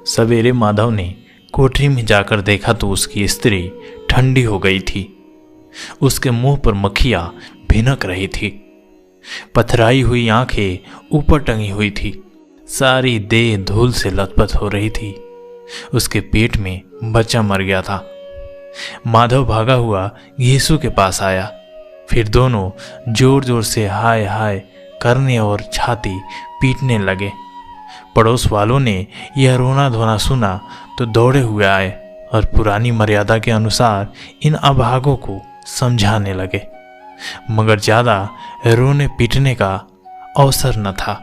सवेरे माधव ने कोठरी में जाकर देखा तो उसकी स्त्री ठंडी हो गई थी। उसके मुंह पर मक्खियां भिनक रही थी। पथराई हुई आंखें ऊपर टंगी हुई थी। सारी देह धूल से लथपथ हो रही थी। उसके पेट में बच्चा मर गया था। माधव भागा हुआ घीसू के पास आया। फिर दोनों जोर जोर से हाय हाय करने और छाती पीटने लगे। पड़ोस वालों ने यह रोना धोना सुना तो दौड़े हुए आए और पुरानी मर्यादा के अनुसार इन अभागों को समझाने लगे, मगर ज़्यादा रोने पीटने का अवसर न था।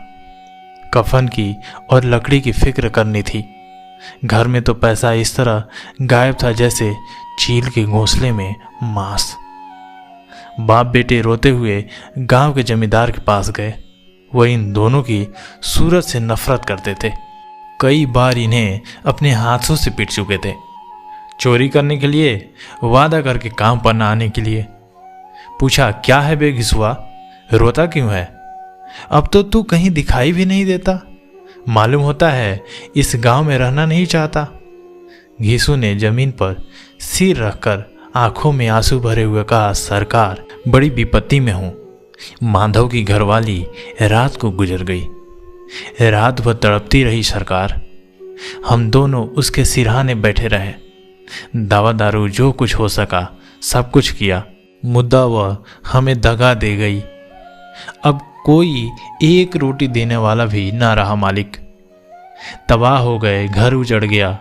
कफन की और लकड़ी की फिक्र करनी थी। घर में तो पैसा इस तरह गायब था जैसे चील के घोंसले में मांस। बाप बेटे रोते हुए गांव के जमींदार के पास गए। वह इन दोनों की सूरत से नफरत करते थे। कई बार इन्हें अपने हाथों से पीट चुके थे। चोरी करने के लिए, वादा करके काम पर न आने के लिए। पूछा, क्या है बे घिसुआ, रोता क्यों है? अब तो तू कहीं दिखाई भी नहीं देता। मालूम होता है इस गांव में रहना नहीं चाहता। घीसू ने जमीन पर सिर रखकर आंखों में आंसू भरे हुए कहा, सरकार, बड़ी विपत्ति में हूं। माधव की घरवाली रात को गुजर गई। रात भर तड़पती रही सरकार। हम दोनों उसके सिरहाने बैठे रहे। दवा दारू जो कुछ हो सका सब कुछ किया। मुद्दा वह हमें दगा दे गई। अब कोई एक रोटी देने वाला भी ना रहा मालिक। तबाह हो गए, घर उजड़ गया।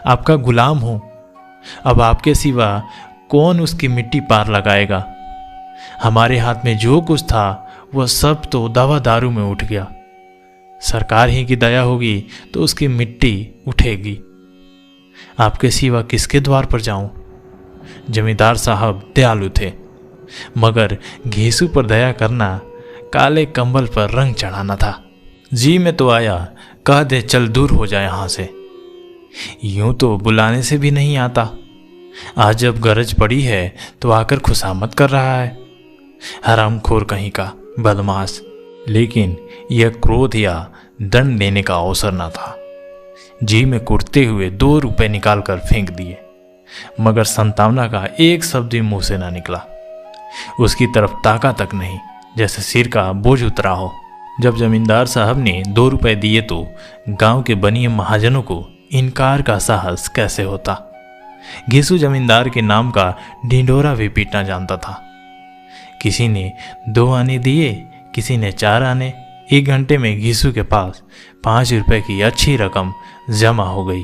आपका गुलाम हूं। अब आपके सिवा कौन उसकी मिट्टी पार लगाएगा? हमारे हाथ में जो कुछ था वह सब तो दवा दारू में उठ गया। सरकार ही की दया होगी तो उसकी मिट्टी उठेगी। आपके सिवा किसके द्वार पर जाऊं? जमींदार साहब दयालु थे, मगर घीसू पर दया करना काले कंबल पर रंग चढ़ाना था। जी में तो आया, कह दे चल दूर हो जाए यहां से। यूं तो बुलाने से भी नहीं आता। आज जब गरज पड़ी है तो आकर खुशामद कर रहा है। हरामखोर कहीं का बदमाश। लेकिन यह क्रोध या दंड देने का अवसर न था। जी में कुटते हुए 2 रुपए निकालकर फेंक दिए, मगर संतावना का एक शब्द भी मुंह से ना निकला। उसकी तरफ ताका तक नहीं, जैसे सिर का बोझ उतरा हो। जब जमींदार साहब ने 2 रुपए दिए तो गांव के बनिए महाजनों को इनकार का साहस कैसे होता। घीसू जमींदार के नाम का ढिंढोरा भी पीटना जानता था। किसी ने 2 आने दिए, किसी ने 4 आने। 1 घंटे में घीसू के पास 5 रुपए की अच्छी रकम जमा हो गई।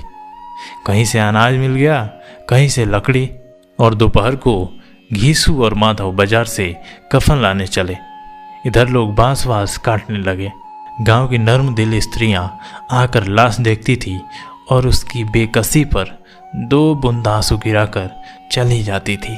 कहीं से अनाज मिल गया, कहीं से लकड़ी। और दोपहर को घीसू और माधव बाजार से कफन लाने चले। इधर लोग बांस वास काटने लगे। गांव की नर्म दिली स्त्रियां आकर लाश देखती थी और उसकी बेकसी पर 2 बूंद आंसू गिराकर चली जाती थी।